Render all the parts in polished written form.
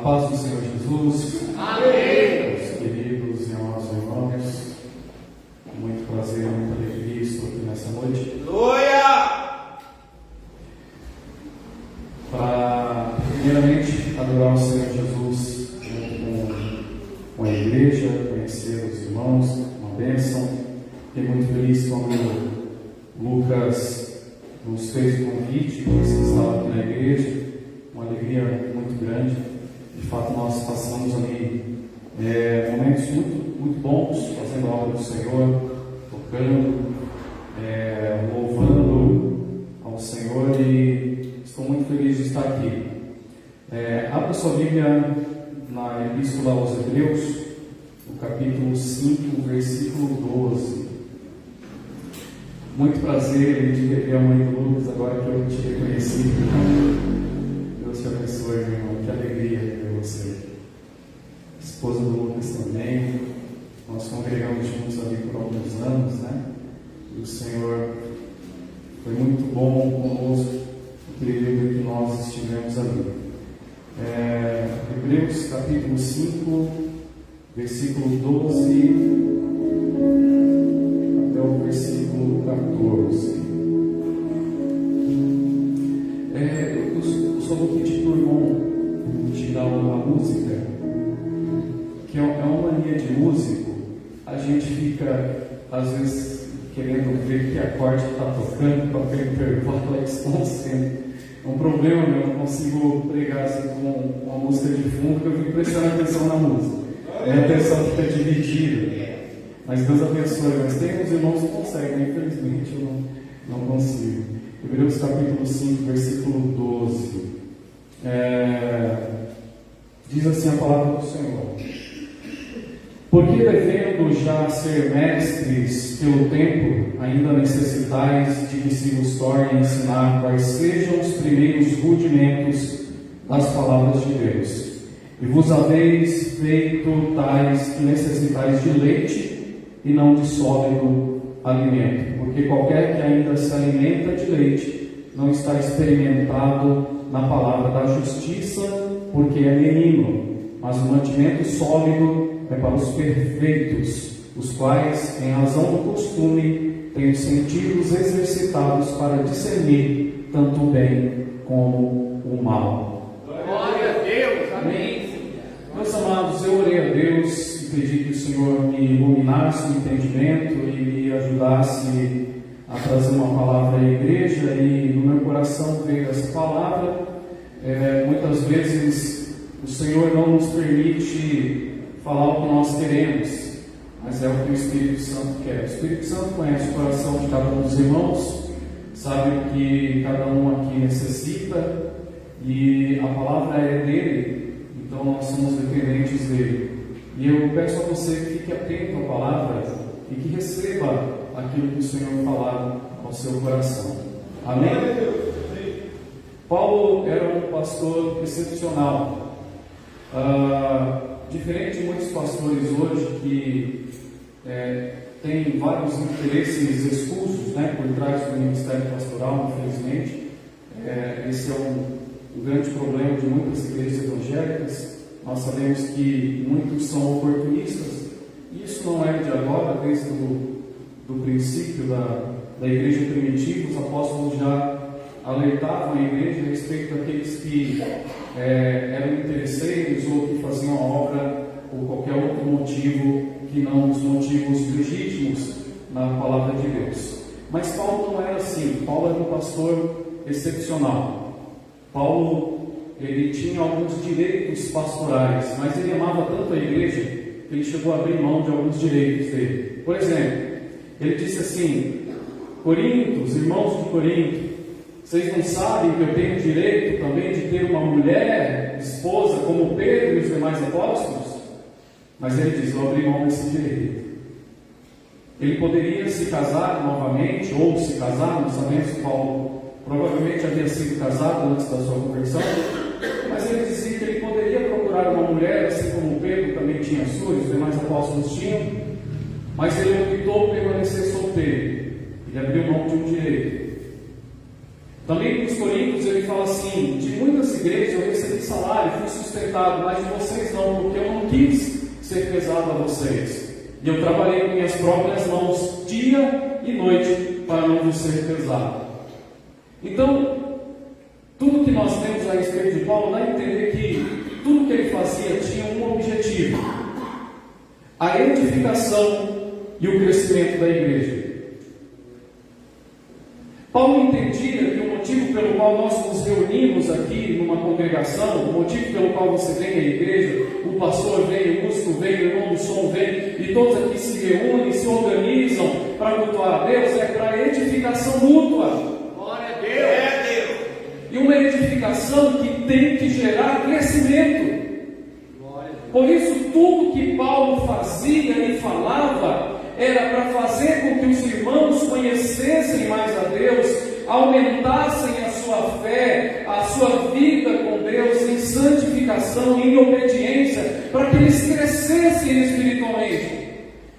paz do Senhor Jesus. Amém. Meus queridos e amados irmãos, com muito prazer, muita alegria, estou aqui nessa noite. Glória! Para, primeiramente, adorar o Senhor Jesus junto com a igreja, conhecer os irmãos, uma bênção. Fiquei muito feliz quando Lucas nos fez o convite, que você estava aqui na igreja, uma alegria muito grande. De fato, nós passamos ali momentos muito bons, fazendo a obra do Senhor, tocando, louvando ao Senhor, e estou muito feliz de estar aqui. Abra sua Bíblia na Epístola aos Hebreus, no capítulo 5, versículo 12. Muito prazer de rever a mãe do Lucas, agora que eu te reconheci. Deus te abençoe, meu irmão. Que alegria ver você. Esposa do Lucas também. Nós congregamos juntos ali por alguns anos, né? E o Senhor foi muito bom conosco no período que nós estivemos ali. Hebreus capítulo 5, versículo 12 até o versículo 14. Eu só vou pedir para o irmão tirar uma música, que é uma mania de músico. A gente fica, às vezes, querendo ver que acorde está tocando, para ver intervalo é desconcentro. É um problema meu, eu não consigo pregar assim com uma música de fundo, porque eu fico prestando atenção na música. Minha atenção fica dividida. Mas Deus abençoe. Mas tem uns irmãos que conseguem, infelizmente eu não consigo. Hebreus capítulo 5, versículo 12. Diz assim a palavra do Senhor: porque devendo já ser mestres pelo tempo, ainda necessitais de que se vos torne a ensinar quais sejam os primeiros rudimentos das palavras de Deus. E vos haveis feito tais que necessitais de leite e não de sólido alimento, porque qualquer que ainda se alimenta de leite não está experimentado na palavra da justiça, porque é menino, mas o mantimento sólido é para os perfeitos, os quais, em razão do costume, têm os sentidos exercitados para discernir tanto o bem como o mal. Glória a Deus, amém. Meus amados, eu orei a Deus e pedi que o Senhor me iluminasse o entendimento e me ajudasse a trazer uma palavra à igreja, e no meu coração veio essa palavra. Muitas vezes o Senhor não nos permite falar o que nós queremos, mas é o que o Espírito Santo quer. O Espírito Santo conhece o coração de cada um dos irmãos, sabe o que cada um aqui necessita, e a palavra é dele, então nós somos dependentes dele. E eu peço a você que fique atento à palavra e que receba aquilo que o Senhor falar ao seu coração. Amém? Paulo era um pastor excepcional. Diferente de muitos pastores hoje que têm vários interesses escusos, né, por trás do ministério pastoral, infelizmente. Esse é um grande problema de muitas igrejas evangélicas. Nós sabemos que muitos são oportunistas, e isso não é de agora, desde do princípio da igreja primitiva. Os apóstolos já alertavam a igreja a respeito daqueles que eram interesseiros ou que faziam a obra por qualquer outro motivo que não os motivos legítimos na palavra de Deus. Mas Paulo não era assim. Paulo era um pastor excepcional. Paulo, ele tinha alguns direitos pastorais, mas ele amava tanto a igreja que ele chegou a abrir mão de alguns direitos dele. Por exemplo, ele disse assim: Corintos, irmãos de Corinto, vocês não sabem que eu tenho direito também de ter uma mulher, esposa, como Pedro e os demais apóstolos? Mas ele diz: eu abri mão desse direito. Ele poderia se casar novamente, ou se casar, não sabemos se Paulo provavelmente havia sido casado antes da sua conversão, mas ele dizia que ele poderia procurar uma mulher, assim como Pedro também tinha sua, e os demais apóstolos tinham, mas ele optou por permanecer solteiro. Ele abriu mão de um direito. Também nos Coríntios ele fala assim: de muitas igrejas eu recebi salário, fui sustentado, mas de vocês não, porque eu não quis ser pesado a vocês. E eu trabalhei com minhas próprias mãos, dia e noite, para não vos ser pesado. Então, tudo que nós temos a respeito de Paulo dá a entender que tudo que ele fazia tinha um objetivo: a edificação e o crescimento da igreja. Paulo entendia que o motivo pelo qual nós nos reunimos aqui numa congregação, o motivo pelo qual você vem à igreja, o pastor vem, o músico vem, o irmão do som vem, e todos aqui se reúnem, se organizam para cultuar a Deus, é para edificação mútua. Glória a Deus. É Deus. E uma edificação que tem que gerar crescimento. Por isso, tudo que Paulo fazia e falava era para fazer com que os irmãos conhecessem mais a Deus, aumentassem a sua fé, a sua vida com Deus em santificação, em obediência, para que eles crescessem espiritualmente.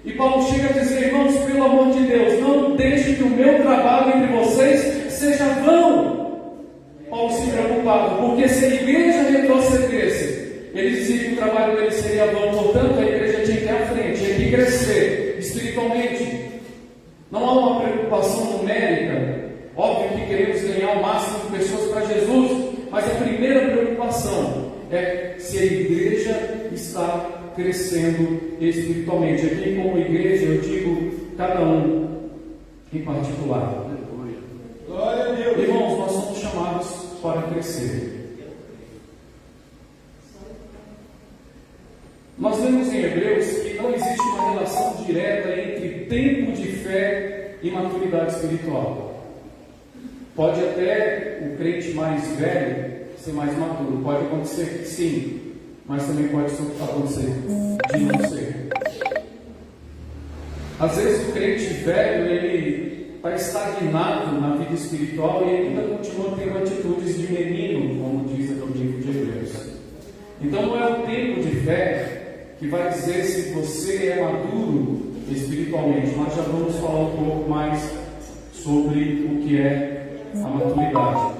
E Paulo chega a dizer: irmãos, pelo amor de Deus, não deixe que o meu trabalho entre vocês seja vão. Paulo se preocupava, porque se a igreja retrocedesse, ele dizia que o trabalho dele seria vão, portanto a igreja tinha que ir à frente, tinha que crescer espiritualmente. Não há uma preocupação numérica. Óbvio que queremos ganhar o máximo de pessoas para Jesus, mas a primeira preocupação é se a igreja está crescendo espiritualmente. Aqui, como igreja, eu digo cada um em particular. Glória a Deus. Irmãos, nós somos chamados para crescer. Nós vemos em Hebreus que não existe uma relação direta entre tempo de fé e maturidade espiritual. Pode até o crente mais velho ser mais maduro, pode acontecer que sim, mas também pode acontecer de não ser. Às vezes o crente velho, ele está estagnado na vida espiritual e ainda continua tendo atitudes de menino, como diz aqui o livro de Hebreus. Então não é o tempo de fé que vai dizer se você é maduro espiritualmente. Nós já vamos falar um pouco mais sobre o que é a maturidade.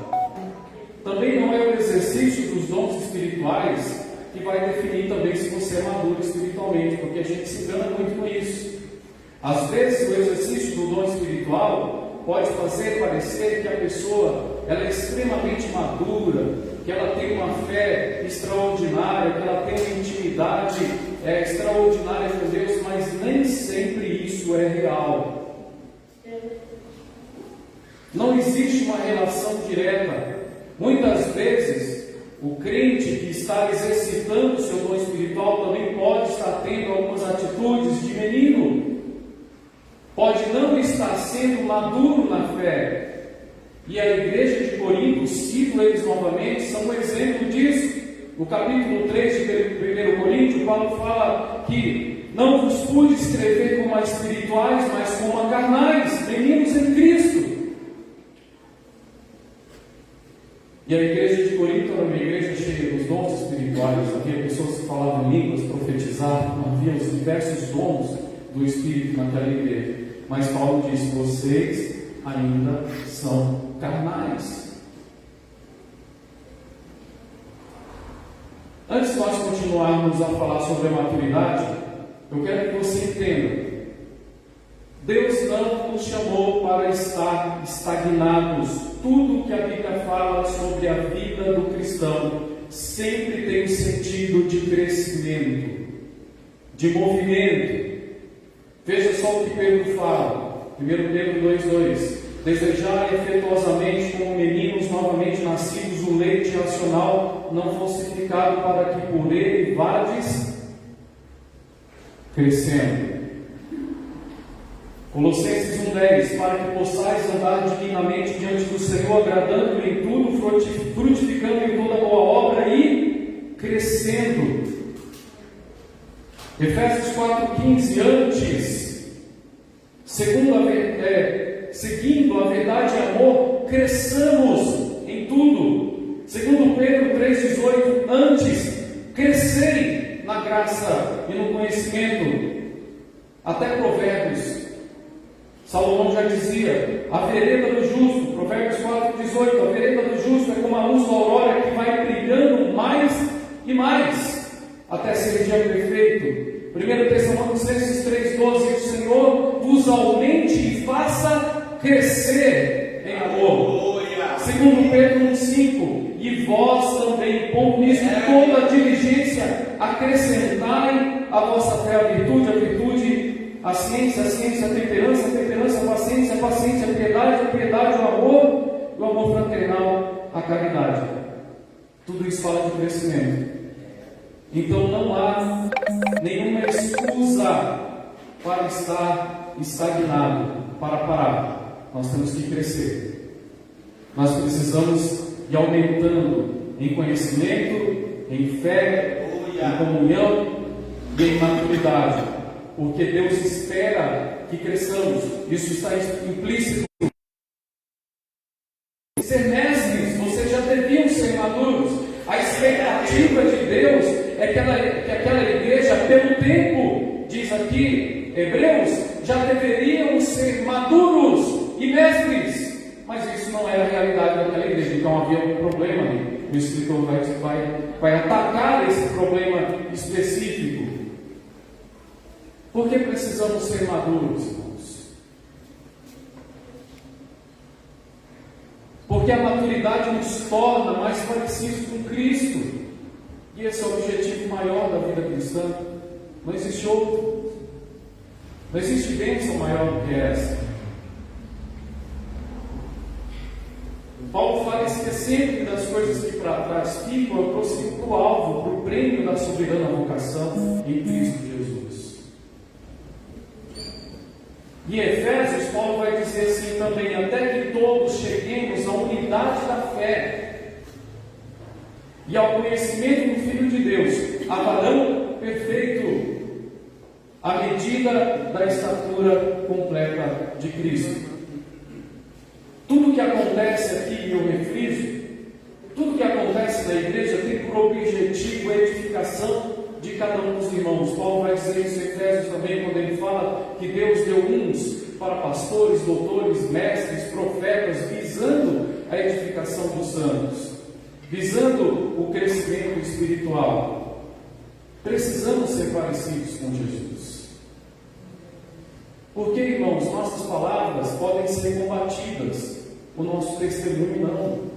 Também não é o exercício dos dons espirituais que vai definir também se você é maduro espiritualmente, porque a gente se engana muito com isso. Às vezes o exercício do dom espiritual pode fazer parecer que a pessoa ela é extremamente madura, que ela tem uma fé extraordinária, que ela tem uma intimidade extraordinária com Deus, mas nem sempre isso é real. Não existe uma relação direta. Muitas vezes, o crente que está exercitando o seu dom espiritual também pode estar tendo algumas atitudes de menino, pode não estar sendo maduro na fé. E a igreja de Corinto, cito eles novamente, são um exemplo disso. No capítulo 3 de 1 Coríntios, Paulo fala que não vos pude escrever como a espirituais, mas como a carnais, meninos em Cristo. E a igreja de Corinto era uma igreja cheia dos dons espirituais. Havia pessoas que falavam em línguas, profetizavam, havia os diversos dons do Espírito naquela igreja. Mas Paulo diz: vocês ainda são carnais. Antes de nós continuarmos a falar sobre a maturidade, eu quero que você entenda: Deus não nos chamou para estar estagnados. Tudo que a Bíblia fala sobre a vida do cristão sempre tem um sentido de crescimento, de movimento. Veja só o que Pedro fala, 1 Pedro 2,2: desejai efetuosamente como meninos novamente nascidos o leite racional não falsificado, para que por ele vades crescendo. Colossenses 1,10: para que possais andar dignamente diante do Senhor, agradando-lhe em tudo, frutificando em toda boa obra e crescendo. Efésios 4,15: antes, seguindo a verdade e amor, cresçamos em tudo. Segundo Pedro 3,18: antes, crescerem na graça e no conhecimento. Até Provérbios, Salomão já dizia: a vereda do justo Provérbios 4,18, a vereda do justo é como a luz da aurora que vai brilhando mais e mais, até ser dia perfeito. 1 Tessalonicenses 3,12, o Senhor vos aumente e faça crescer em amor. 2 Pedro 1,5, e vós também, pondo nisso toda a diligência, acrescentai a vossa fé, a virtude, a ciência, a temperança, a paciência, a piedade, o amor fraternal, a caridade. Tudo isso fala de crescimento. Então não há nenhuma excusa para estar estagnado, para parar. Nós temos que crescer. Nós precisamos ir aumentando em conhecimento, em fé, em comunhão e em maturidade, porque Deus espera que cresçamos. Isso está implícito. Ser mestres, vocês já deviam ser maduros. A expectativa de Deus é que aquela igreja, pelo tempo, diz aqui Hebreus, já deveriam ser maduros e mestres. Mas isso não era a realidade daquela igreja, então havia um problema ali. O escritor vai atacar esse problema específico. Por que precisamos ser maduros, irmãos? Porque a maturidade nos torna mais parecidos com Cristo. E esse é o objetivo maior da vida cristã. Não existe outro. Não existe bênção maior do que essa. Paulo fala esquecendo das coisas que para trás ficam, eu prossigo para o alvo, para o prêmio da soberana vocação em Cristo Jesus. Em Efésios, Paulo vai dizer assim também, até que todos cheguemos à unidade da fé e ao conhecimento do Filho de Deus, a varão perfeito, à medida da estatura completa de Cristo. Tudo que acontece aqui, eu refriso, tudo que acontece na igreja tem por objetivo a edificação de cada um dos irmãos. Paulo vai dizer isso em Efésios também, quando ele fala que Deus deu uns para pastores, doutores, mestres, profetas, visando a edificação dos santos, visando o crescimento espiritual. Precisamos ser parecidos com Jesus. Porque, irmãos, nossas palavras podem ser combatidas, o nosso testemunho não.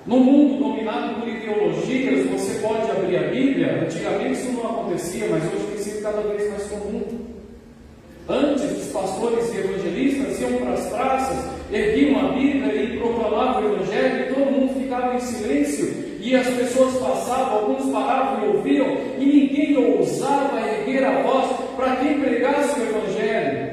No mundo dominado por ideologias, você pode abrir a Bíblia. Antigamente isso não acontecia, mas hoje tem sido cada vez mais comum. Antes, os pastores e evangelistas iam para as praças, erguiam a Bíblia e proclamavam o Evangelho, e todo mundo ficava em silêncio, e as pessoas passavam, alguns paravam e ouviam, e ninguém ousava erguer a voz para quem pregasse o Evangelho.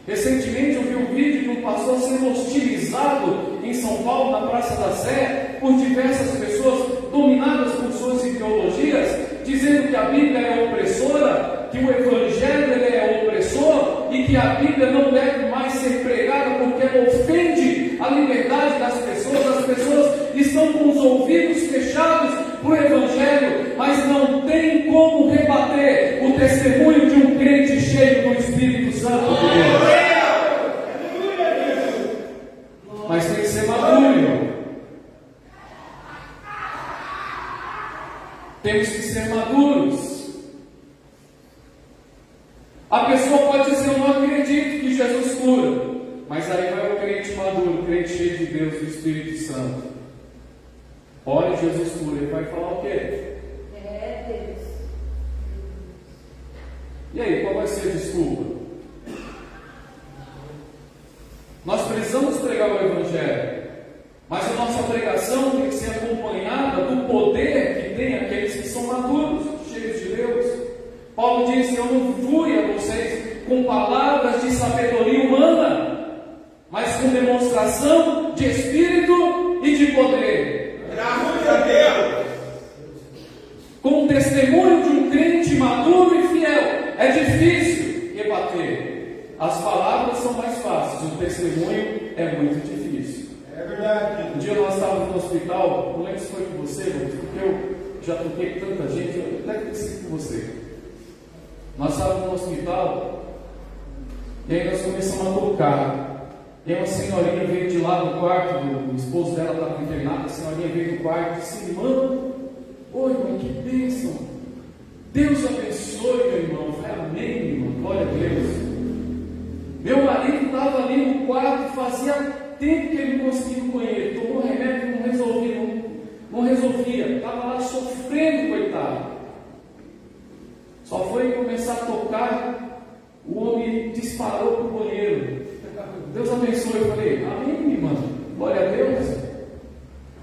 Recentemente eu vi um vídeo de um pastor sendo hostilizado em São Paulo, na Praça da Sé, por diversas pessoas dominadas por suas ideologias, dizendo que a Bíblia é opressora, que o Evangelho é opressor e que a Bíblia não deve mais ser pregada porque ela ofende a liberdade das pessoas. As pessoas estão com os ouvidos fechados para o Evangelho, mas não tem como rebater o testemunho de um crente cheio do Espírito Santo de Deus. Mas tem que ser maduro. Temos que ser maduros. A pessoa pode dizer, eu não acredito que Jesus cura, mas aí vai o crente maduro, o crente cheio de Deus, do Espírito Santo. Olha, Jesus cura, ele vai falar o quê? Deus. E aí, qual vai ser a desculpa? Nós precisamos pregar o Evangelho, mas a nossa pregação tem que ser acompanhada do poder que tem aqueles que são maduros, cheios de Deus. Paulo disse, eu não fui a vocês com palavras de sabedoria humana, mas com demonstração de Espírito e de poder. Graças a Deus. Com o testemunho de um crente maduro e fiel. É difícil rebater. As palavras são mais fáceis, o testemunho é muito difícil. É verdade. Um dia nós estávamos no hospital, não lembro se foi com você, porque eu já toquei com tanta gente, eu deve ter sido com você. Nós estávamos no hospital, e aí nós começamos a tocar. E aí uma senhorinha veio de lá do quarto, o esposo dela estava internado, a senhorinha veio do quarto e disse: irmão, oi, mãe, que bênção. Deus abençoe, meu irmão. Vai, amém, irmão. Glória a Deus. Meu marido estava ali no quarto, fazia tempo que ele não conseguia ir no banheiro. Tomou remédio, não resolvia. Estava lá sofrendo, coitado. Só foi começar a tocar, o homem disparou para o banheiro. Deus abençoe. Eu falei: amém, irmã. Glória a Deus.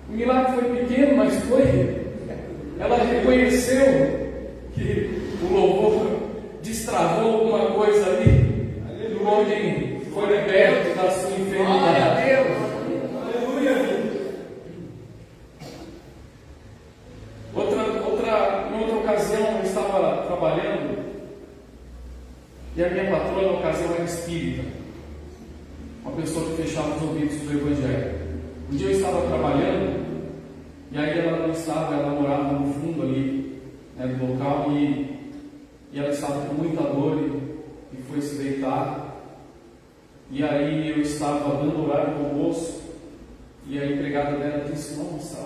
O milagre foi pequeno, mas foi. Ela reconheceu que o louvor destravou alguma coisa ali. O homem foi liberto da sua enfermidade. Glória a Deus. Aleluia. Em outra ocasião, eu estava trabalhando e a minha patroa, na ocasião, era espírita, uma pessoa que fechava os ouvidos do Evangelho. Um dia eu estava trabalhando e aí ela não estava, ela morava no fundo ali, né, do local, e ela estava com muita dor e foi se deitar. E aí eu estava dando horário do almoço e a empregada dela disse: nossa,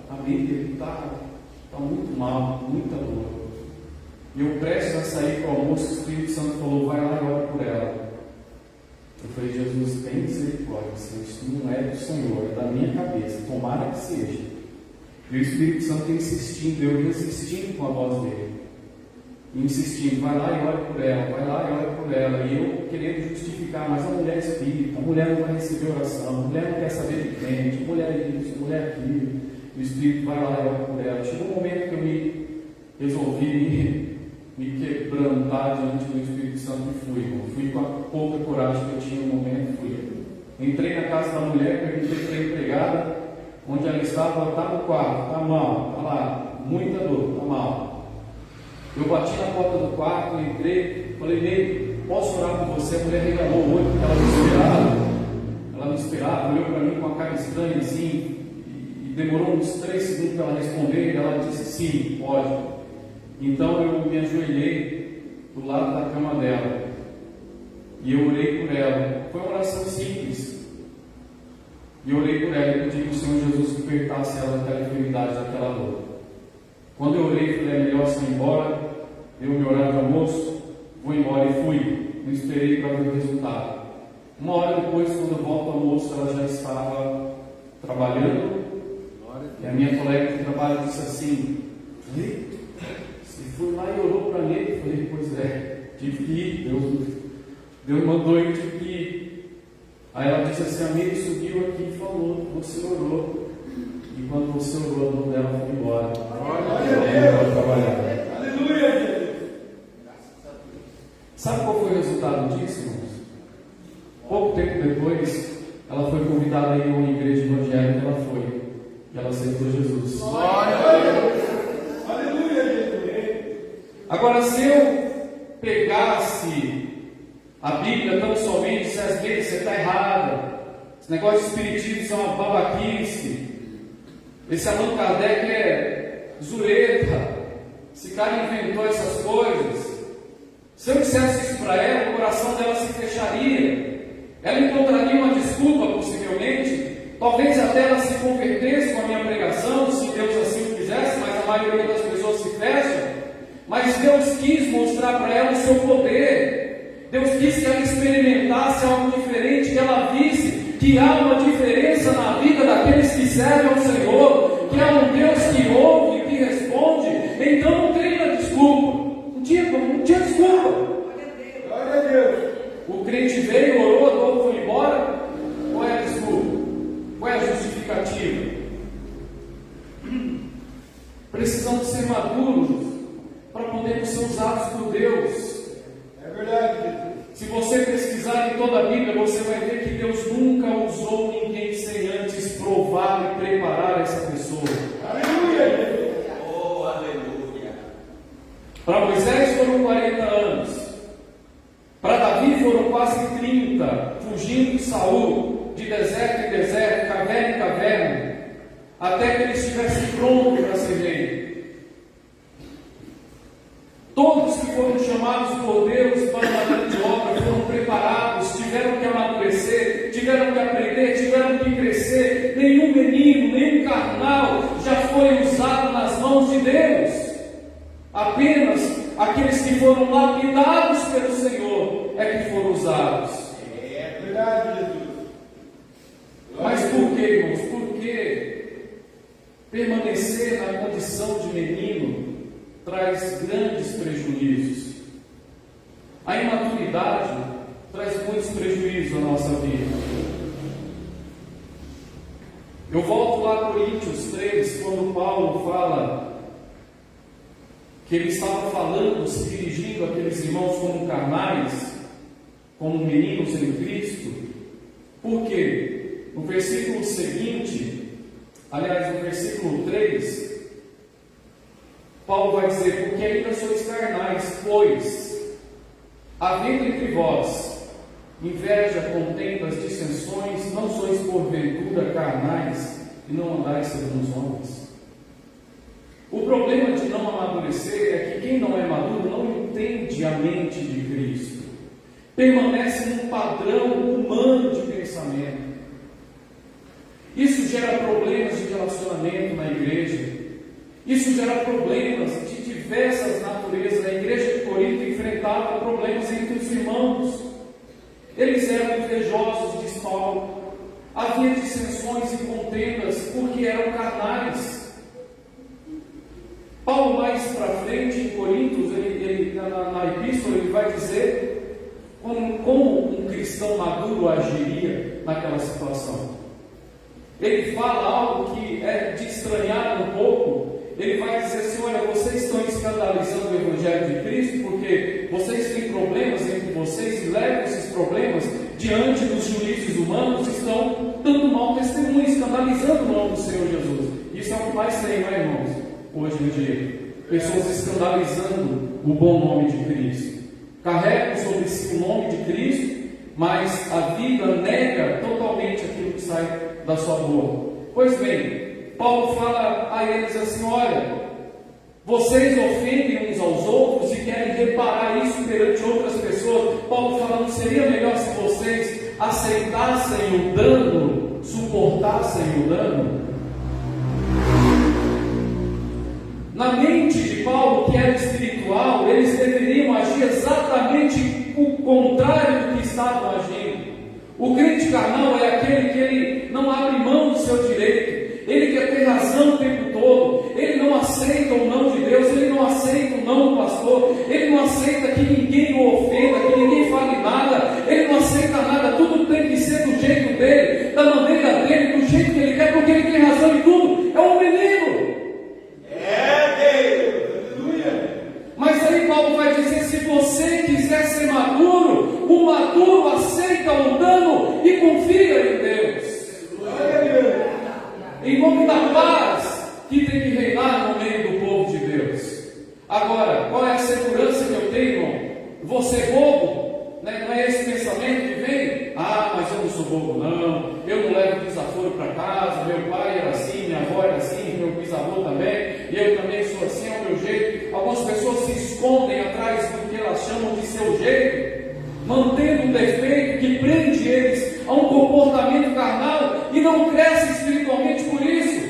a mente está muito mal, muita dor. E eu prestes a sair para o almoço, o Espírito Santo falou: vai lá e ora por ela. Eu falei: Jesus, tem misericórdia, Senhor, isso não é do Senhor, é da minha cabeça, tomara que seja. E o Espírito Santo insistindo, eu resistindo com a voz dele, insistindo: vai lá e ora por ela, vai lá e ora por ela. E eu querendo justificar: mas a mulher é espírita, a mulher não vai receber oração, a mulher não quer saber de crente, a mulher é isso, a mulher é aquilo. O Espírito: vai lá e ora por ela. Chegou um momento que eu me resolvi me quebrantar diante do Espírito Santo e fui com a pouca coragem que eu tinha no momento, fui. Entrei na casa da mulher, perguntei para a empregada onde ela estava. Ela: está no quarto, está mal, está lá, muita dor, está mal. Eu bati na porta do quarto, entrei, falei: Ney, posso orar por você? A mulher regalou o olho porque ela não esperava, olhou para mim com uma cara estranha assim, e demorou uns 3 segundos para ela responder, e ela disse: sim, pode. Então eu me ajoelhei do lado da cama dela e eu orei por ela. Foi uma oração simples. E eu orei por ela e pedi que o Senhor Jesus libertasse ela daquela enfermidade, daquela dor. Quando eu orei, falei: é melhor você ir embora. Deu meu horário de almoço, vou embora, e fui. Não esperei para ver o resultado. Uma hora depois, quando eu volto ao almoço, ela já estava trabalhando. E a minha colega de trabalho disse assim: você foi lá e orou para ele? Eu falei: pois é, tive que ir, Deus mandou eu tive que ir. Aí ela disse assim: a amiga subiu aqui e falou: você orou. E quando você orou, a dor dela foi embora. Ela trabalhar. Aleluia. Sabe qual foi o resultado disso, irmãos? Pouco tempo depois, ela foi convidada a ir a uma igreja evangélica. Ela foi, e ela aceitou Jesus. Glória a Deus. Aleluia, Jesus. Agora, se eu pegasse a Bíblia tão somente e dissesse: você está errada, esse negócio de espiritismo é uma babaquice, esse Allan Kardec é zureta, esse cara inventou essas coisas. Se eu dissesse isso para ela, o coração dela se fecharia, ela encontraria uma desculpa, possivelmente, talvez até ela se convertesse com a minha pregação, se Deus assim o quisesse, mas a maioria das pessoas se fecham. Mas Deus quis mostrar para ela o seu poder. Deus quis que ela experimentasse algo diferente, que ela visse que há uma diferença na vida daqueles que servem ao Senhor, que há um Deus que ouve, que responde. Então não tenha desculpa. Não tinha desculpa. Glória a Deus. O crente veio, orou, a dor foi embora. Qual é a desculpa? Qual é a justificativa? Precisamos ser maduros para podermos ser usados por Deus. É verdade, Jesus. Se você pesquisar em toda a Bíblia, você vai ver que Deus nunca usou ninguém sem antes provar e preparar essa pessoa. Aleluia, Jesus. Oh, aleluia. Para Moisés foram 40 anos. Para Davi foram quase 30, fugindo de Saul, de deserto em deserto, caverna em caverna, até que ele estivesse pronto para ser rei. Todos que foram chamados por Deus para uma grande obra foram preparados, tiveram que amadurecer, tiveram que carnal já foi usado nas mãos de Deus. Apenas aqueles que foram lapidados pelo Senhor é que foram usados. É verdade, Jesus. Mas por que, irmãos? Porque permanecer na condição de menino traz grandes prejuízos. A imaturidade traz muitos prejuízos à nossa vida. Eu volto lá a Coríntios 3, quando Paulo fala que ele estava falando, se dirigindo àqueles irmãos como carnais, como meninos em Cristo. Por quê? No versículo seguinte, aliás, no versículo 3, Paulo vai dizer: porque ainda sois carnais, pois, havendo entre vós inveja, contendas, dissensões, não sois porventura carnais e não andais segundo os homens. O problema de não amadurecer é que quem não é maduro não entende a mente de Cristo, permanece num padrão humano de pensamento. Isso gera problemas de relacionamento na igreja, isso gera problemas de diversas naturezas. A igreja de Corinto enfrentava problemas entre os irmãos. Eles eram invejosos, diz Paulo. Havia dissensões e contendas porque eram carnais. Paulo, mais para frente, em Coríntios, na epístola, ele vai dizer como um cristão maduro agiria naquela situação. Ele fala algo que é de estranhar um pouco. Ele vai dizer assim: olha, vocês estão escandalizando o Evangelho de Cristo porque vocês têm problemas entre vocês e levam esses problemas diante dos juízes humanos, estão dando mau testemunho, escandalizando o nome do Senhor Jesus. Isso é o que mais tem, não é, irmãos? Hoje em dia, pessoas escandalizando o bom nome de Cristo, carregam sobre si o nome de Cristo, mas a vida nega totalmente aquilo que sai da sua boca. Pois bem, Paulo fala a eles assim: olha, vocês ofendem uns aos outros e querem reparar isso perante outras pessoas. Paulo fala: não seria melhor se vocês aceitassem o dano, suportassem o dano? Na mente de Paulo, que era espiritual, eles deveriam agir exatamente o contrário do que estavam agindo. O crente carnal é aquele que ele não abre mão do seu direito, ele quer ter razão o tempo todo, ele não aceita o não de Deus, ele não aceita o não do pastor, ele não aceita que ninguém o ofenda, que ninguém fale nada, ele não aceita nada, tudo tem que ser do jeito dele, da maneira dele, do jeito que ele quer, porque ele tem razão em tudo. É um menino. Mas aí Paulo vai dizer: se você quiser ser maduro, o maduro aceita o dano e confia em Deus. Em nome da paz que tem que reinar no meio do povo de Deus. Agora, qual é a segurança que eu tenho, irmão? Vou ser bobo? Não é esse pensamento que vem? Ah, mas eu não sou bobo, não. Eu não levo desaforo para casa. Meu pai era assim, minha avó era assim, meu bisavô também. E eu também sou assim, é o meu jeito. Algumas pessoas se escondem atrás do que elas chamam de seu jeito, mantendo um defeito que prende eles a um comportamento carnal e não cresce espiritualmente por isso.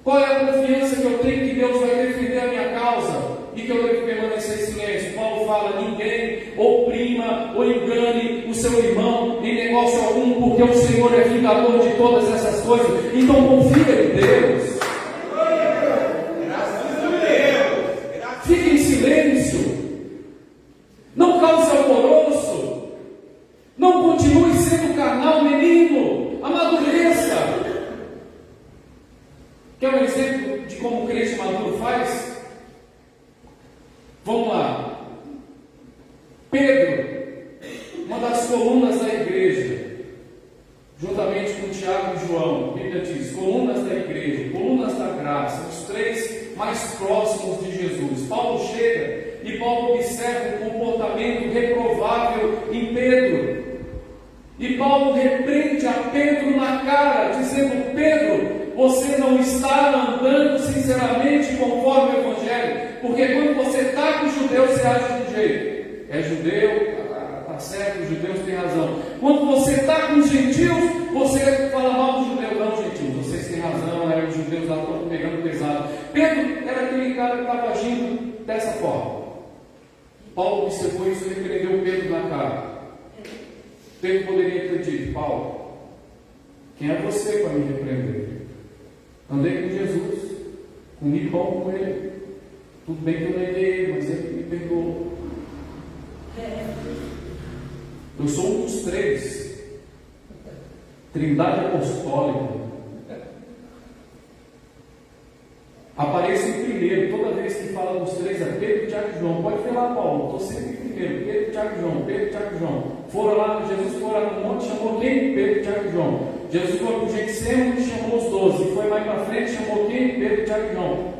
Qual é a confiança que eu tenho que Deus vai defender a minha causa e que eu devo permanecer em silêncio? Paulo fala: ninguém oprima ou engane o seu irmão em negócio algum, porque o Senhor é vingador de todas essas coisas. Então confia em Deus. Fique em silêncio. Não cause alvoroço. Não continue sendo carnal, menino. Amadureça. Quer um exemplo de como o crente maduro faz? Vamos lá. Pedro, uma das colunas da igreja, juntamente com Tiago e João, a Bíblia diz: colunas da igreja, colunas da graça, os três mais próximos de Jesus. Paulo chega e Paulo observa um comportamento reprovável em Pedro. E Paulo repreende a Pedro na cara, dizendo: Pedro, você não está andando sinceramente conforme o Evangelho, porque quando você está com os judeus, você age de um jeito. É judeu, está certo, os judeus têm razão. Quando você está com os gentios, você fala mal dos judeus. Não, gentios, vocês cara que estava agindo dessa forma. Paulo observou isso e repreendeu Pedro na cara. Pedro poderia ter dito: Paulo, quem é você para me repreender? Andei com Jesus, comi pão com ele. Tudo bem que eu neguei ele, mas ele me perdoou. Eu sou um dos três. Trindade apostólica. Apareço em primeiro. Toda vez que fala dos três é Pedro, Tiago e João. Pode ver lá, Paulo. Estou sempre em primeiro. Pedro, Tiago e João. Pedro, Tiago e João. Foram lá, Jesus foi lá no monte, chamou quem? Pedro, Tiago e João. Jesus foi para o Getsemane e chamou os 12. Foi mais para frente, chamou quem? Pedro, Tiago e João.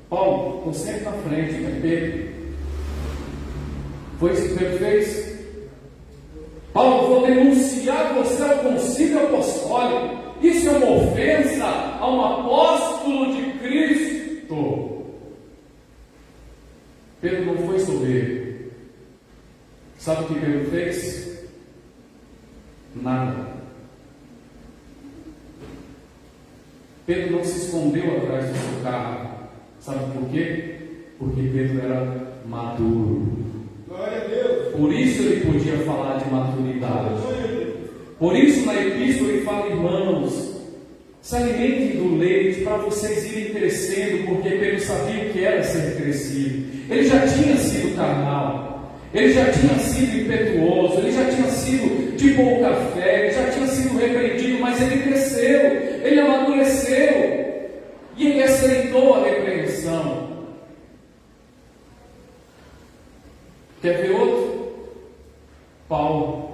Paulo, estou sempre na frente, é Pedro. Foi isso que Pedro fez? Paulo, vou denunciar você ao concílio apostólico. Isso é uma ofensa a um apóstolo de Cristo. Pedro não foi soberbo. Sabe o que Pedro fez? Nada. Pedro não se escondeu atrás do seu carro. Sabe por quê? Porque Pedro era maduro. Glória a Deus. Por isso ele podia falar de maturidade. Por isso na epístola ele fala: irmãos, se alimentem do leite para vocês irem crescendo, porque Pedro sabia o que era ser crescido. Ele já tinha sido carnal, ele já tinha sido impetuoso, ele já tinha sido de pouca fé, ele já tinha sido repreendido, mas ele cresceu, ele amadureceu e ele aceitou a repreensão. Quer ver outro? Paulo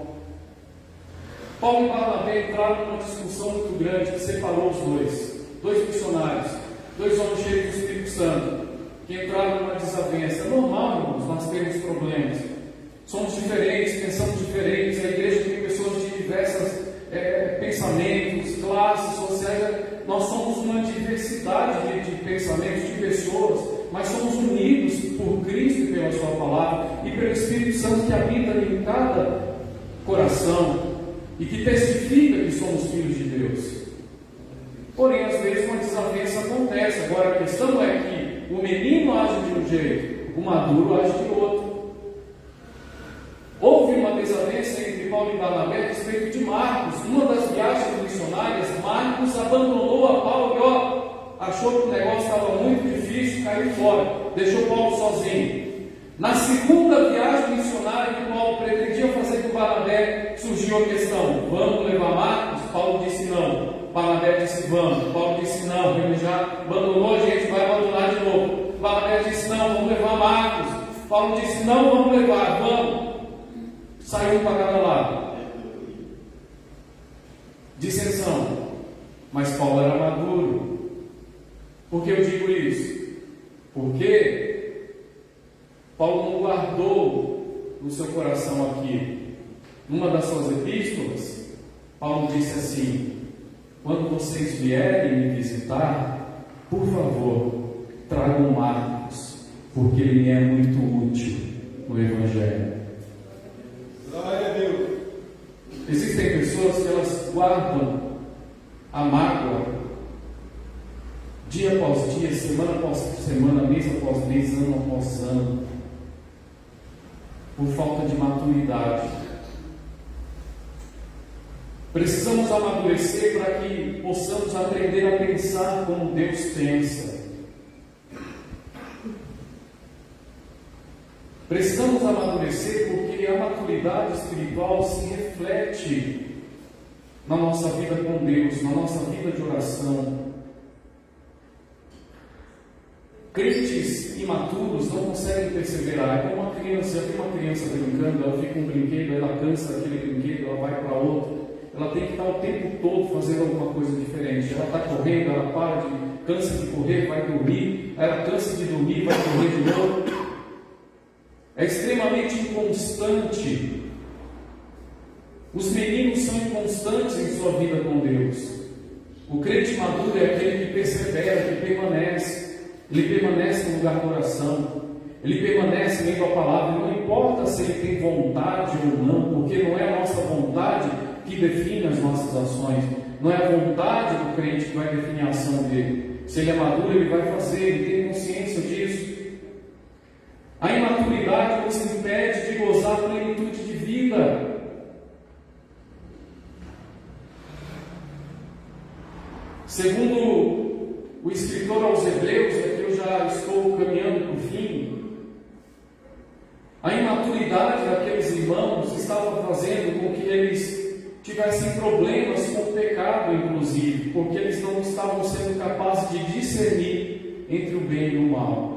e Barnabé entraram numa discussão muito grande que separou os dois missionários, dois homens cheios do Espírito Santo, que entraram numa desavença. É normal, irmãos, nós temos problemas, somos diferentes, pensamos diferentes, a igreja tem pessoas de diversos pensamentos, classes sociais, nós somos uma diversidade de pensamentos, de pessoas, mas somos unidos por Cristo e pela sua palavra, e pelo Espírito Santo que habita em cada coração, e que testifica que somos filhos de Deus. Porém, às vezes uma desavença acontece. Agora a questão é que o menino age de um jeito, o maduro age de outro. Houve uma desavença entre Paulo e Barnabé a respeito de Marcos. Numa das viagens missionárias, Marcos abandonou a Paulo e achou que o negócio estava muito difícil, caiu fora, deixou Paulo sozinho. Na segunda viagem missionária que Paulo pretendia fazer com Barnabé, surgiu a questão: vamos levar Marcos? Paulo disse não. Barnabé disse vamos. Paulo disse não, ele já abandonou, a gente vai abandonar de novo. Barnabé disse não, vamos levar Marcos. Paulo disse não, vamos levar, vamos. Saiu para cada lado. Dissensão. Mas Paulo era maduro. Por que eu digo isso? Porque Paulo não guardou no seu coração aquilo. Numa das suas epístolas, Paulo disse assim: quando vocês vierem me visitar, por favor, tragam Marcos, porque ele me é muito útil no Evangelho. Glória a Deus. Existem pessoas que elas guardam a mágoa dia após dia, semana após semana, mês após mês, ano após ano, por falta de maturidade. Precisamos amadurecer para que possamos aprender a pensar como Deus pensa. Precisamos amadurecer porque a maturidade espiritual se reflete na nossa vida com Deus, na nossa vida de oração. Crentes imaturos não conseguem perseverar. É como uma criança, eu vi uma criança brincando, ela fica com um brinquedo, ela cansa daquele brinquedo, ela vai para outro. Ela tem que estar o tempo todo fazendo alguma coisa diferente. Ela está correndo, ela para cansa de correr, vai dormir. Ela cansa de dormir, vai correr de novo. É extremamente inconstante. Os meninos são inconstantes em sua vida com Deus. O crente maduro é aquele que persevera, que permanece. Ele permanece no lugar da oração. Ele permanece lendo a palavra. Não importa se ele tem vontade ou não, porque não é a nossa vontade que define as nossas ações. Não é a vontade do crente que vai definir a ação dele. Se ele é maduro, ele vai fazer, ele tem consciência disso. A imaturidade nos impede de gozar a plenitude de vida. Segundo o escritor aos Hebreus, aqui eu já estou caminhando para o fim, a imaturidade daqueles irmãos estava fazendo com que eles tivessem problemas com o pecado, inclusive, porque eles não estavam sendo capazes de discernir entre o bem e o mal.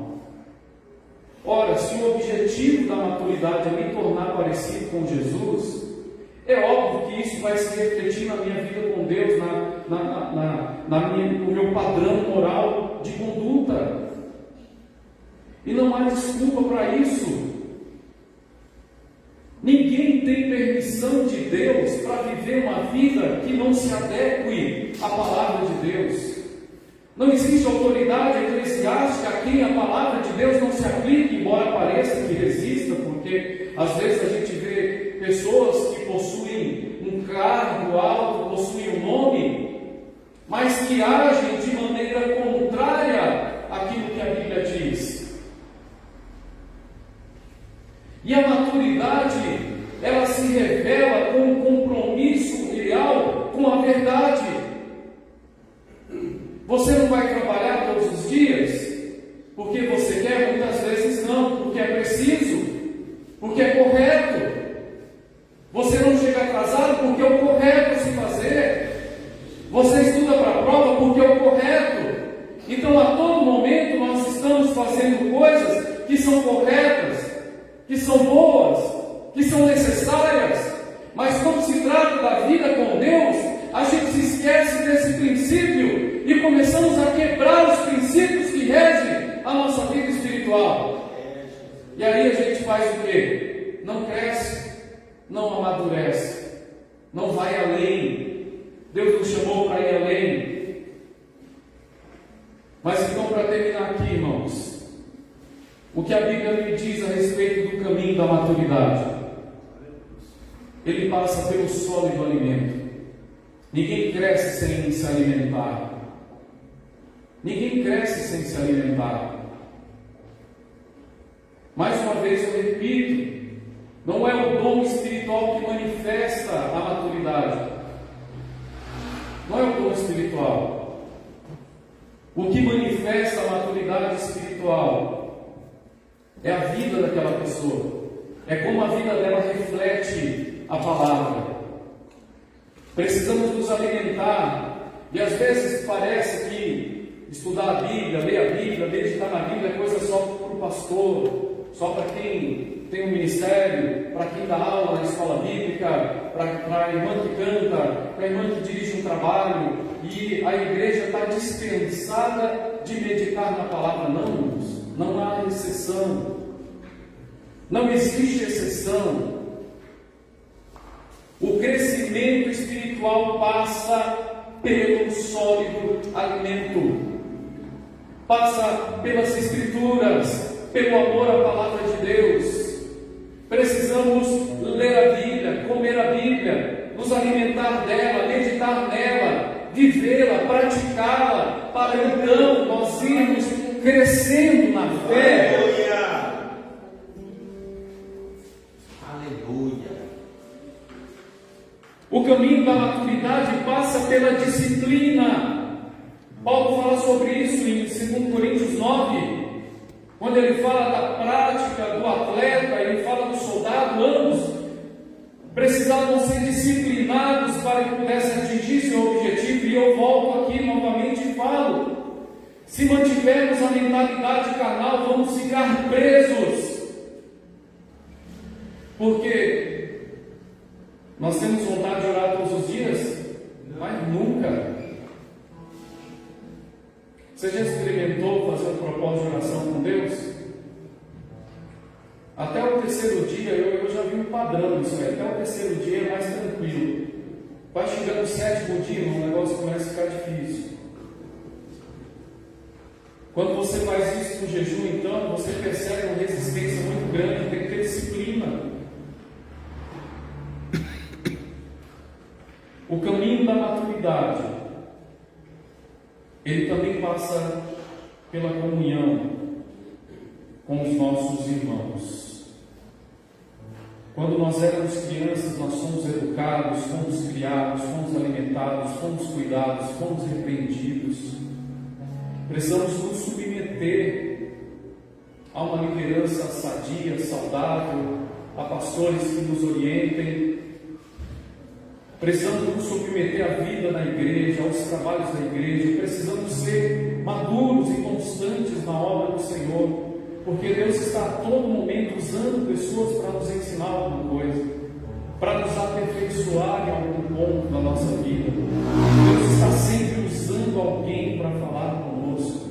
Ora, se o objetivo da maturidade é me tornar parecido com Jesus, é óbvio que isso vai se refletir na minha vida com Deus, no meu padrão moral de conduta. E não há desculpa para isso. Ninguém tem permissão de Deus para viver uma vida que não se adeque à palavra de Deus. Não existe autoridade eclesiástica a quem a palavra de Deus não se aplique, embora pareça que resista, porque às vezes a gente vê pessoas que possuem um cargo alto, possuem um nome, mas que agem de maneira contrária àquilo que a Bíblia diz. E a maturidade, ela se revela com um compromisso real com a verdade. Você não vai trabalhar todos os dias porque você quer, muitas vezes não, porque é preciso, porque é correto. Você não chega atrasado porque é o correto a se fazer. Você estuda para a prova porque é o correto. Então, a todo momento, nós estamos fazendo coisas que são corretas, que são boas, que são necessárias. Mas quando se trata da vida com Deus, a gente se esquece desse princípio e começamos a quebrar os princípios que regem a nossa vida espiritual. E aí a gente faz o quê? Não cresce, não amadurece, não vai além. Deus nos chamou para ir além. Mas então, para terminar aqui, irmãos, o que a Bíblia me diz a respeito do caminho da maturidade? Ele passa pelo sólido alimento. Ninguém cresce sem se alimentar. Ninguém cresce sem se alimentar. Mais uma vez eu repito, não é o dom espiritual que manifesta a maturidade. Não é o dom espiritual. O que manifesta a maturidade espiritual é a vida daquela pessoa. É como a vida dela reflete a palavra. Precisamos nos alimentar. E às vezes parece que estudar a Bíblia, ler a Bíblia, meditar na Bíblia é coisa só para o pastor, só para quem tem um ministério, para quem dá aula na escola bíblica, para a irmã que canta, para a irmã que dirige um trabalho. E a igreja está dispensada de meditar na palavra. Não, irmãos, não há exceção. Não existe exceção. O crescimento espiritual passa pelo sólido alimento, passa pelas Escrituras, pelo amor à palavra de Deus. Precisamos ler a Bíblia, comer a Bíblia, nos alimentar dela, meditar nela, vivê-la, praticá-la, para então nós irmos crescendo na fé. Aleluia. O caminho da maturidade passa pela disciplina. Paulo fala sobre isso em 2 Coríntios 9, quando ele fala da prática do atleta, ele fala do soldado. Ambos precisavam ser disciplinados para que pudessem atingir seu objetivo. E eu volto aqui novamente e falo: se mantivermos a mentalidade carnal, vamos ficar presos. Porque nós temos vontade de orar todos os dias, mas nunca. Você já experimentou fazer um propósito de oração com Deus? Até o terceiro dia, eu já vi um padrão nisso aí. Até o terceiro dia é mais tranquilo. Vai chegando o sétimo dia, o negócio começa a ficar difícil. Quando você faz isso no jejum, então, você percebe uma resistência muito grande, tem que ter disciplina. O caminho da maturidade, ele também passa pela comunhão. com os nossos irmãos. Quando nós éramos crianças, nós fomos educados, fomos criados, fomos alimentados, fomos cuidados, fomos repreendidos. Precisamos nos submeter a uma liderança sadia, saudável, a pastores que nos orientem. Precisamos nos submeter à vida na igreja, aos trabalhos da igreja. Precisamos ser maduros e constantes na obra do Senhor, porque Deus está a todo momento usando pessoas para nos ensinar alguma coisa, para nos aperfeiçoar em algum ponto da nossa vida. Deus está sempre usando alguém para falar conosco.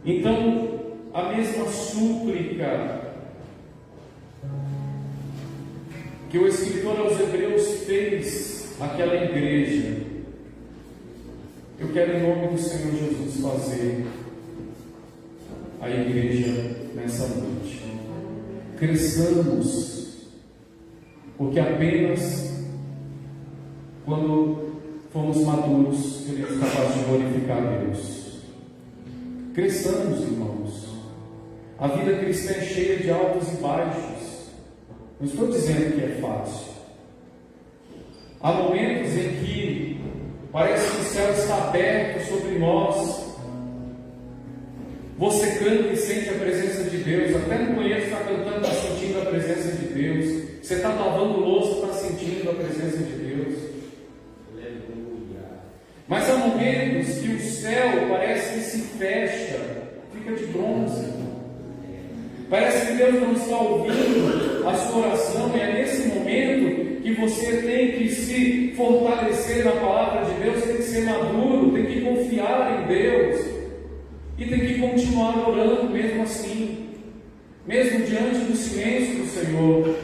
Então, a mesma súplica que o escritor aos Hebreus fez àquela igreja, eu quero em nome do Senhor Jesus fazer a igreja nessa noite. Cresçamos, porque apenas quando formos maduros seremos capazes de glorificar a Deus. Cresçamos, irmãos. A vida cristã é cheia de altos e baixos. Não estou dizendo que é fácil. Há momentos em que parece que o céu está aberto sobre nós. Você canta e sente a presença de Deus. Até no banheiro está cantando, está sentindo a presença de Deus. Você está lavando louça, está sentindo a presença de Deus. Aleluia. Mas há momentos que o céu parece que se fecha, fica de bronze. Parece que Deus não está ouvindo a sua oração, e é nesse momento que você tem que se fortalecer na palavra de Deus, tem que ser maduro, tem que confiar em Deus, e tem que continuar orando mesmo assim, mesmo diante do silêncio do Senhor.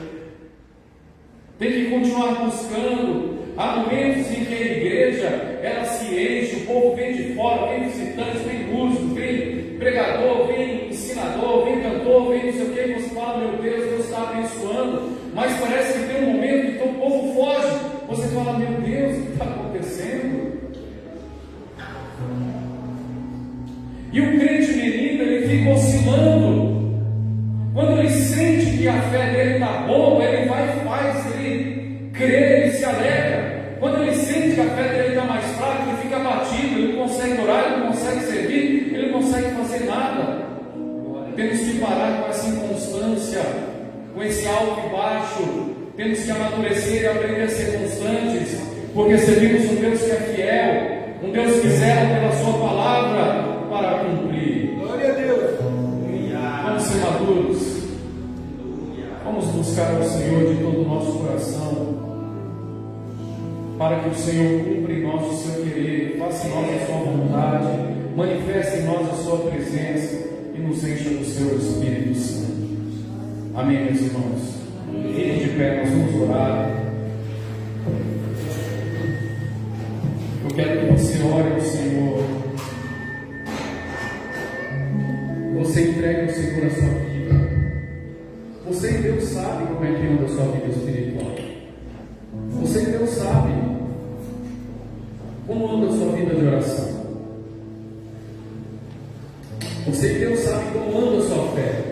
Tem que continuar buscando. Há momentos em que a igreja, ela se enche, o povo vem de fora, vem visitantes, vem músico, vem pregador, vem ensinador, vem cantor, vem não sei o que, e você fala, meu Deus está abençoando, mas parece que tem um momento que o povo foge, você fala, meu Deus, o que está acontecendo? E o crente menino, ele fica oscilando. Quando ele sente que a fé dele está boa, ele vai e faz, ele crê, ele se alegra. Quando ele sente que a fé dele está mais fraca, ele fica abatido, ele não consegue orar, ele não consegue servir, ele não consegue fazer nada. Temos que parar com essa inconstância, com esse alto e baixo. Temos que amadurecer e aprender a ser constantes, porque servimos um Deus que é fiel, um Deus que zela pela sua palavra para cumprir. Glória a Deus. Vamos ser maduros. Vamos buscar ao Senhor de todo o nosso coração, para que o Senhor cumpra em nós o seu querer, faça em nós a sua vontade, manifeste em nós a sua presença e nos encha do seu Espírito Santo. Amém, meus irmãos? Fiquem de pé, nós vamos orar. Eu quero que você ore ao Senhor. Você entregue ao Senhor a sua vida. Você e Deus sabe como é que anda a sua vida espiritual. Você e Deus sabe como anda a sua vida de oração. Você e Deus sabe como anda a sua fé.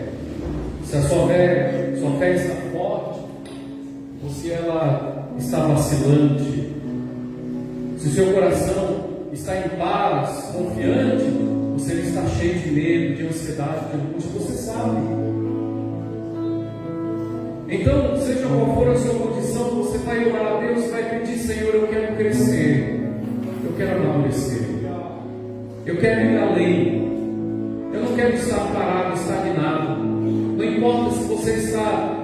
Se a sua fé está forte, ou se ela está vacilante. Se o seu coração está em paz, confiante, ou se ele está cheio de medo, de ansiedade, de angústia, você sabe. Então, seja qual for a sua condição, você vai orar a Deus e vai pedir, Senhor, eu quero crescer, eu quero amadurecer, eu quero ir além, eu não quero estar parado, estagnado. Não importa se você está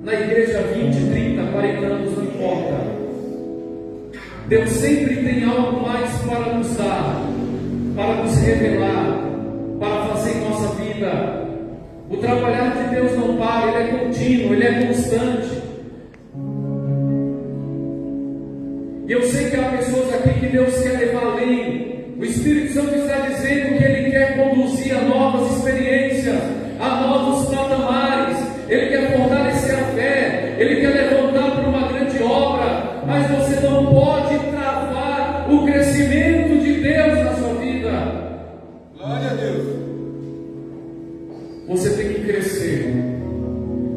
na igreja 20, 30, 40 anos, não importa. Deus sempre tem algo mais para nos dar, para nos revelar, para fazer em nossa vida. O trabalhar de Deus não para, ele é contínuo, ele é constante. E eu sei que há pessoas aqui que Deus quer levar além. O Espírito Santo está dizendo que ele quer conduzir a novas experiências, a novos patamares. Ele quer fortalecer a fé, ele quer levantar para uma grande obra, mas você não pode o crescimento de Deus na sua vida. Glória a Deus. Você tem que crescer.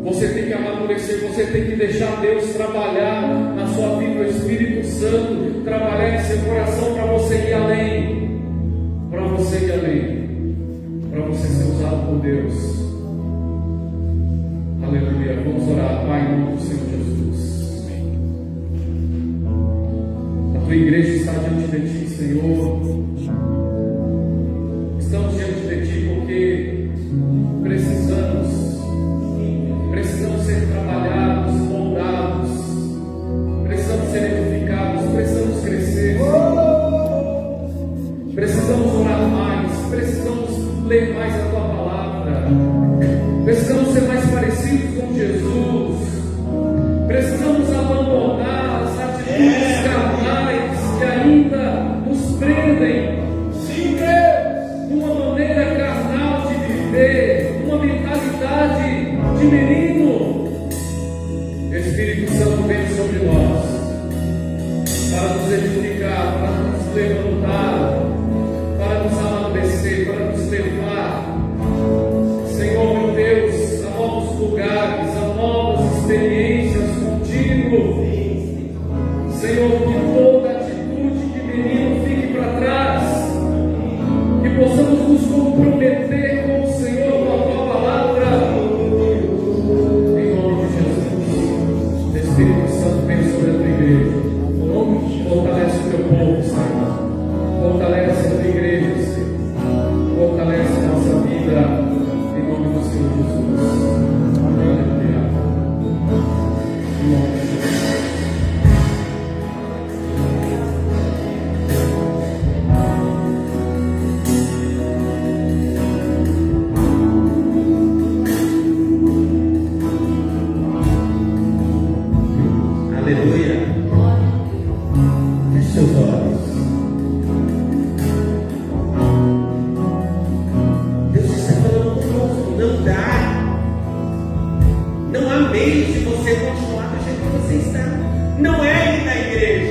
Você tem que amadurecer. Você tem que deixar Deus trabalhar na sua vida, o Espírito Santo trabalhar em seu coração para você ir além. Para você ir além. Para você ser usado por Deus. Aleluia. Vamos orar, Pai, em nome do Senhor Jesus. A tua igreja está diante de ti, Senhor. Estamos diante de ti porque precisamos ser trabalhados, moldados, precisamos ser edificados, precisamos crescer, precisamos orar mais, precisamos ler mais a tua palavra, precisamos ser mais parecidos com Jesus, precisamos abandonar as atitudes carnais que ainda nos prendem. Sim, Deus, uma maneira carnal de viver, uma mentalidade de menino. Espírito Santo vem sobre nós para nos edificar, para nos levantar, para nos amadurecer, para nos levar, Senhor meu Deus, a novos lugares, a novas experiências contigo. Senhor, que toda atitude de menino fique para trás, que possamos nos comprometer com o Senhor, com a tua palavra. Em nome de Jesus, Espírito Santo, vem sobre a tua igreja. Fortalece o teu povo, Senhor. Fortalece a tua igreja, Senhor. Fortalece a nossa vida. Em nome do Senhor Jesus. Aleluia. Em nome de Jesus. Aleluia. Feche seus olhos. Deus está falando conosco. Não dá. Não há meio de você continuar do jeito que você está. Não é ir na igreja.